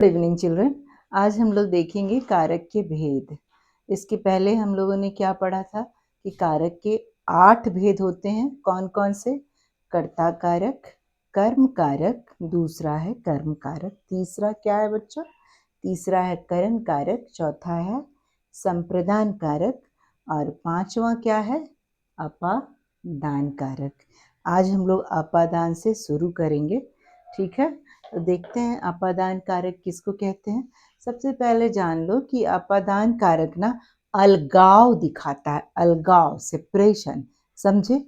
Good evening children. आज हम लोग देखेंगे कारक के भेद। इसके पहले हम लोगों ने क्या पढ़ा था कि कारक के 8 भेद होते हैं। कौन कौन से? कर्ता कारक, कर्म कारक, दूसरा है कर्म कारक, तीसरा क्या है बच्चों? तीसरा है करण कारक, चौथा है संप्रदान कारक और पांचवा क्या है? अपादान कारक। आज हम लोग अपादान से शुरू करेंगे, ठीक है? तो देखते हैं अपादान कारक किसको कहते हैं। सबसे पहले जान लो कि अपादान कारक ना अलगाव दिखाता है, अलगाव, सेपरेशन, समझे?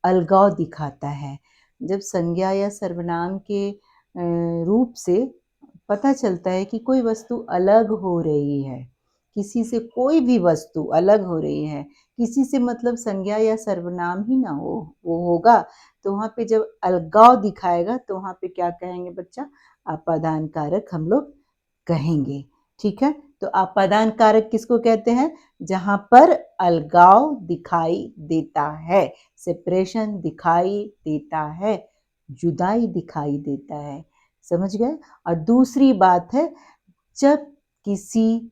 अलगाव दिखाता है। जब संज्ञा या सर्वनाम के रूप से पता चलता है कि कोई वस्तु अलग हो रही है, किसी से कोई भी वस्तु अलग हो रही है, किसी से मतलब संज्ञा या सर्वनाम ही ना हो, वो होगा तो वहाँ पे जब अलगाव दिखाएगा तो वहाँ पे क्या कहेंगे बच्चा? अपादान कारक हम लोग कहेंगे, ठीक है? तो अपादान कारक किसको कहते हैं? जहाँ पर अलगाव दिखाई देता है, सेपरेशन दिखाई देता है, जुदाई दिखाई देता है, समझ गए? और दूसरी बात है जब किसी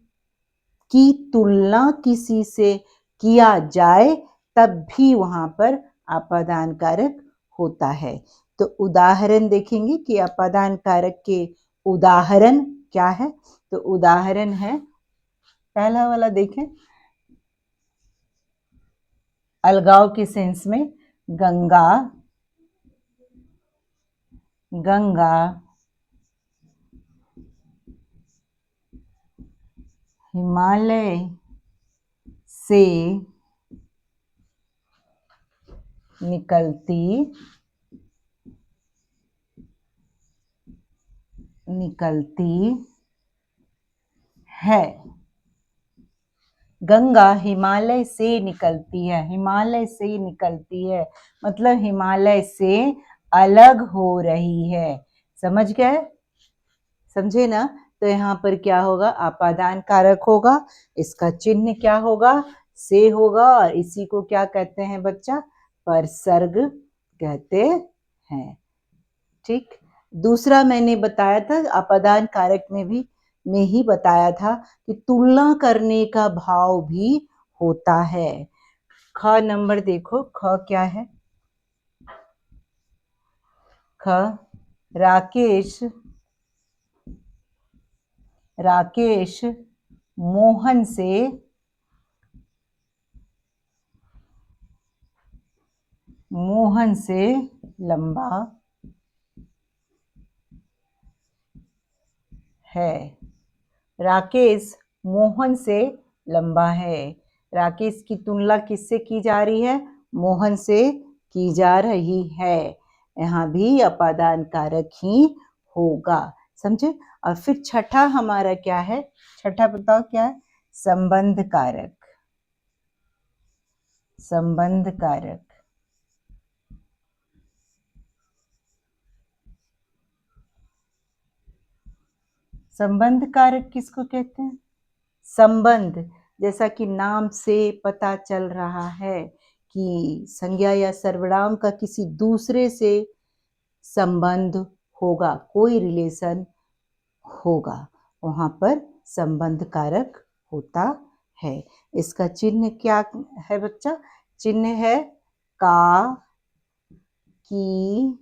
की तुलना किसी से किया जाए तब भी वहाँ पर अपादान कारक होता है। तो उदाहरण देखेंगे कि अपादान कारक के उदाहरण क्या है। तो उदाहरण है, पहला वाला देखें, अलगाव के सेंस में गंगा, गंगा हिमालय से निकलती है। गंगा हिमालय से निकलती है, हिमालय से निकलती है मतलब हिमालय से अलग हो रही है, समझ गए? समझे ना? तो यहाँ पर क्या होगा? अपादान कारक होगा, इसका चिन्ह क्या होगा? से होगा और इसी को क्या कहते हैं बच्चा? परसर्ग कहते हैं, ठीक। दूसरा मैंने बताया था अपादान कारक में ही बताया था कि तुलना करने का भाव भी होता है। ख नंबर देखो, ख क्या है? ख राकेश मोहन से लंबा है। राकेश मोहन से लंबा है। राकेश की तुलना किससे की जा रही है? मोहन से की जा रही है। यहाँ भी अपादान कारक ही होगा, समझे? और फिर छठा हमारा क्या है? छठा बताओ क्या है? संबंध कारक। संबंध कारक, संबंध कारक किसको कहते हैं? संबंध, जैसा कि नाम से पता चल रहा है कि संज्ञा या सर्वनाम का किसी दूसरे से संबंध होगा, कोई रिलेशन होगा, वहाँ पर संबंध कारक होता है। इसका चिन्ह क्या है बच्चा? चिन्ह है का, की,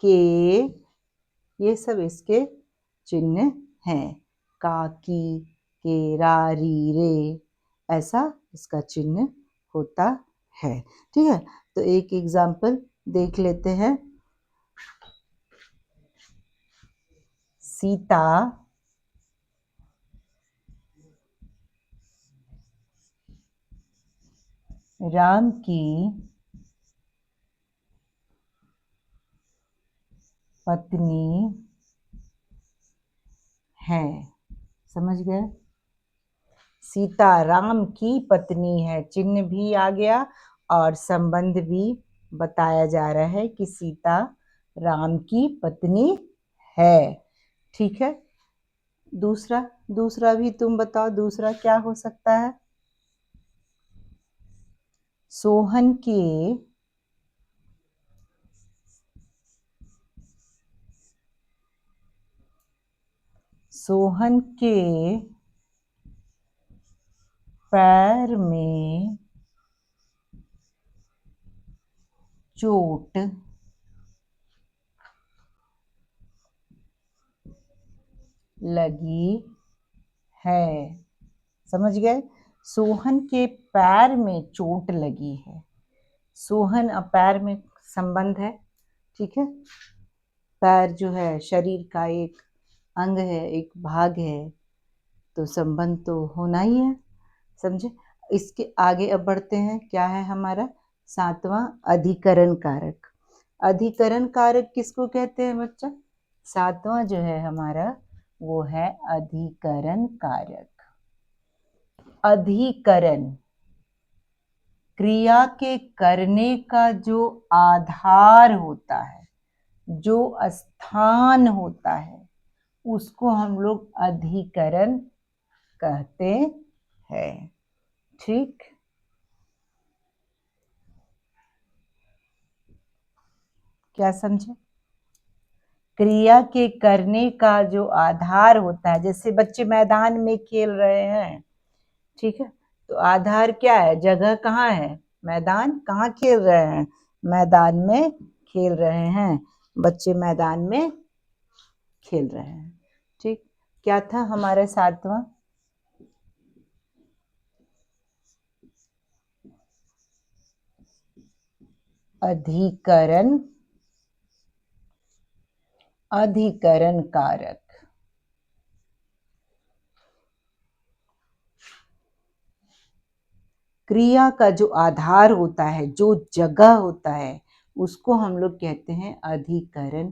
के, ये सब इसके चिन्ह हैं। का, की, के, रा, री, रे, ऐसा इसका चिन्ह होता है, ठीक है? तो एक एग्जाम्पल देख लेते हैं। सीता राम की पत्नी है, समझ गए? सीता राम की पत्नी है, चिन्ह भी आ गया और संबंध भी बताया जा रहा है कि सीता राम की पत्नी है, ठीक है? दूसरा भी तुम बताओ, दूसरा क्या हो सकता है? सोहन के सोहन के पैर में चोट लगी है। समझ गए? सोहन के पैर में चोट लगी है। सोहन और पैर में संबंध है, ठीक है। पैर जो है शरीर का एक अंग है, एक भाग है, तो संबंध तो होना ही है। समझे? इसके आगे अब बढ़ते हैं। क्या है हमारा 7वां? अधिकरण कारक। अधिकरण कारक किसको कहते हैं बच्चा? 7वां जो है हमारा वो है अधिकरण कारक। अधिकरण क्रिया के करने का जो आधार होता है, जो स्थान होता है, उसको हम लोग अधिकरण कहते हैं। ठीक? क्या समझे? क्रिया के करने का जो आधार होता है, जैसे बच्चे मैदान में खेल रहे हैं, ठीक है, तो आधार क्या है? जगह कहाँ है? मैदान। कहाँ खेल रहे हैं? मैदान में खेल रहे हैं। बच्चे मैदान में खेल रहे हैं। ठीक। क्या था हमारा 7वां? अधिकरण। अधिकरण कारक। क्रिया का जो आधार होता है, जो जगह होता है, उसको हम लोग कहते हैं अधिकरण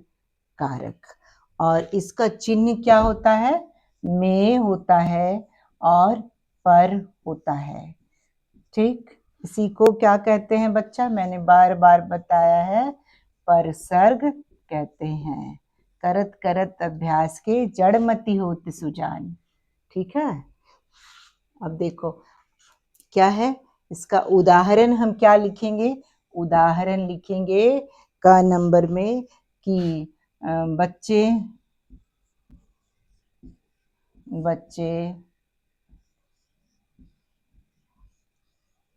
कारक। और इसका चिन्ह क्या होता है? में होता है और पर होता है। ठीक। इसी को क्या कहते हैं बच्चा? मैंने बार बार बताया है, परसर्ग कहते हैं। करत करत अभ्यास के जड़मति होत सुजान। ठीक है। अब देखो क्या है इसका उदाहरण। हम क्या लिखेंगे? उदाहरण लिखेंगे क नंबर में कि बच्चे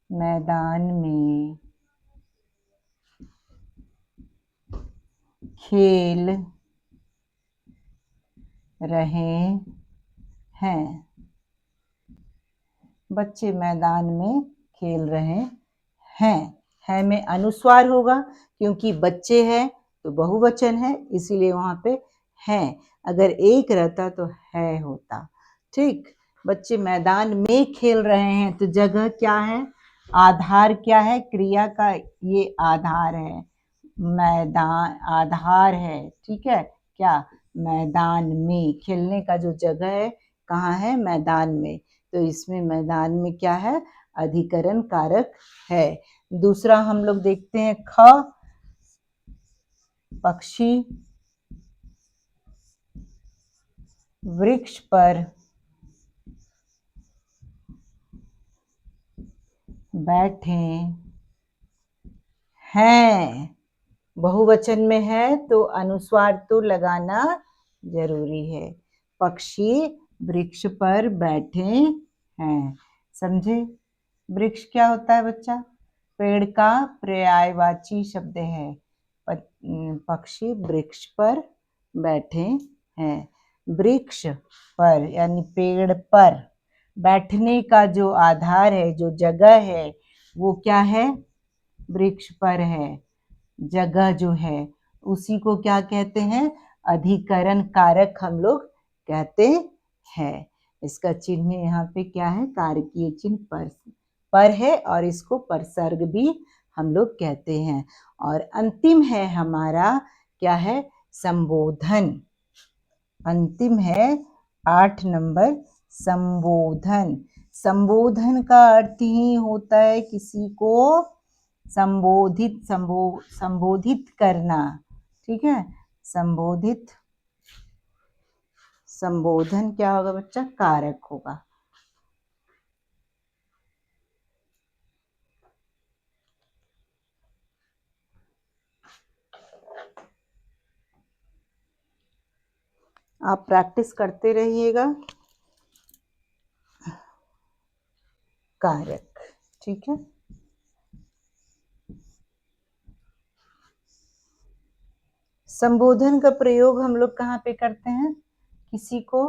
मैदान में खेल रहे हैं। बच्चे मैदान में खेल रहे हैं। है में अनुस्वार होगा, क्योंकि बच्चे हैं तो बहुवचन है, इसीलिए वहां पे हैं। अगर एक रहता तो है होता। ठीक। बच्चे मैदान में खेल रहे हैं, तो जगह क्या है? आधार क्या है? क्रिया का ये आधार है। मैदान आधार है। ठीक है। क्या? मैदान में। खेलने का जो जगह है कहाँ है? मैदान में। तो इसमें मैदान में क्या है? अधिकरण कारक है। दूसरा हम लोग देखते हैं ख। पक्षी वृक्ष पर बैठे हैं। बहुवचन में है तो अनुस्वार तो लगाना जरूरी है। पक्षी वृक्ष पर बैठे हैं। समझे? वृक्ष क्या होता है बच्चा? पेड़ का पर्यायवाची शब्द है। पक्षी वृक्ष पर बैठे हैं। वृक्ष पर यानी पेड़ पर बैठने का जो आधार है, जो जगह है, वो क्या है? वृक्ष पर है। जगह जो है उसी को क्या कहते हैं? अधिकरण कारक हम लोग कहते हैं। इसका चिन्ह यहाँ पे क्या है? कारकीय चिन्ह पर है, और इसको परसर्ग भी हम लोग कहते हैं। और अंतिम है हमारा क्या है? संबोधन। अंतिम है 8 नंबर संबोधन। संबोधन का अर्थ ही होता है किसी को संबोधित करना। ठीक है। संबोधन क्या होगा बच्चा? कारक होगा। आप प्रैक्टिस करते रहिएगा। कारक, ठीक है। संबोधन का प्रयोग हम लोग कहाँ पे करते हैं? किसी को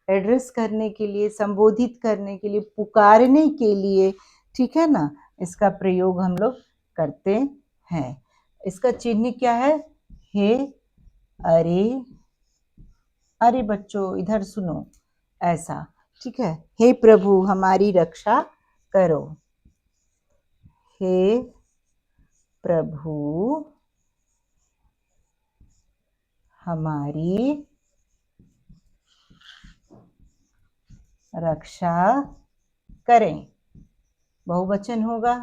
एड्रेस करने के लिए, संबोधित करने के लिए, पुकारने के लिए, ठीक है ना, इसका प्रयोग हम लोग करते हैं। इसका चिन्ह क्या है? हे, अरे, अरे बच्चों इधर सुनो, ऐसा, ठीक है। हे प्रभु हमारी रक्षा करो, हे प्रभु हमारी रक्षा करें। बहुवचन होगा,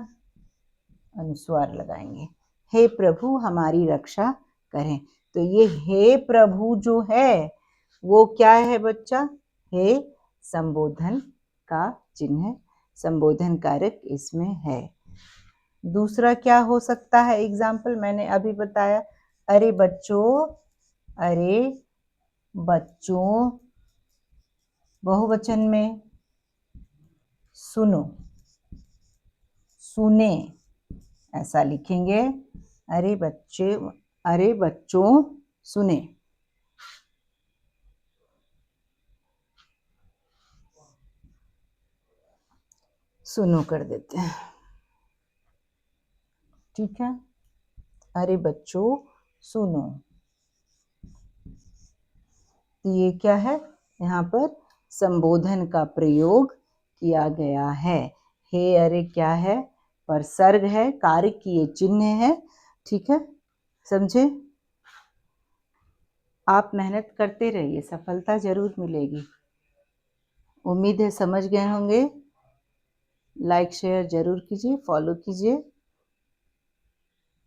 अनुस्वार लगाएंगे। हे प्रभु हमारी रक्षा करें। तो ये हे प्रभु जो है वो क्या है बच्चा? हे संबोधन का चिन्ह, संबोधन कारक इसमें है। दूसरा क्या हो सकता है एग्जाम्पल? मैंने अभी बताया, अरे बच्चों, अरे बच्चों, बहुवचन में सुनो, सुने, ऐसा लिखेंगे। अरे बच्चे, अरे बच्चों सुने। सुनो कर देते हैं, ठीक है। अरे बच्चों सुनो, तो ये क्या है? यहाँ पर संबोधन का प्रयोग किया गया है। हे अरे क्या है? परसर्ग है, कार्य किए चिन्ह है, ठीक है। समझे? आप मेहनत करते रहिए, सफलता जरूर मिलेगी। उम्मीद है समझ गए होंगे। लाइक शेयर जरूर कीजिए, फॉलो कीजिए।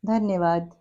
धन्यवाद।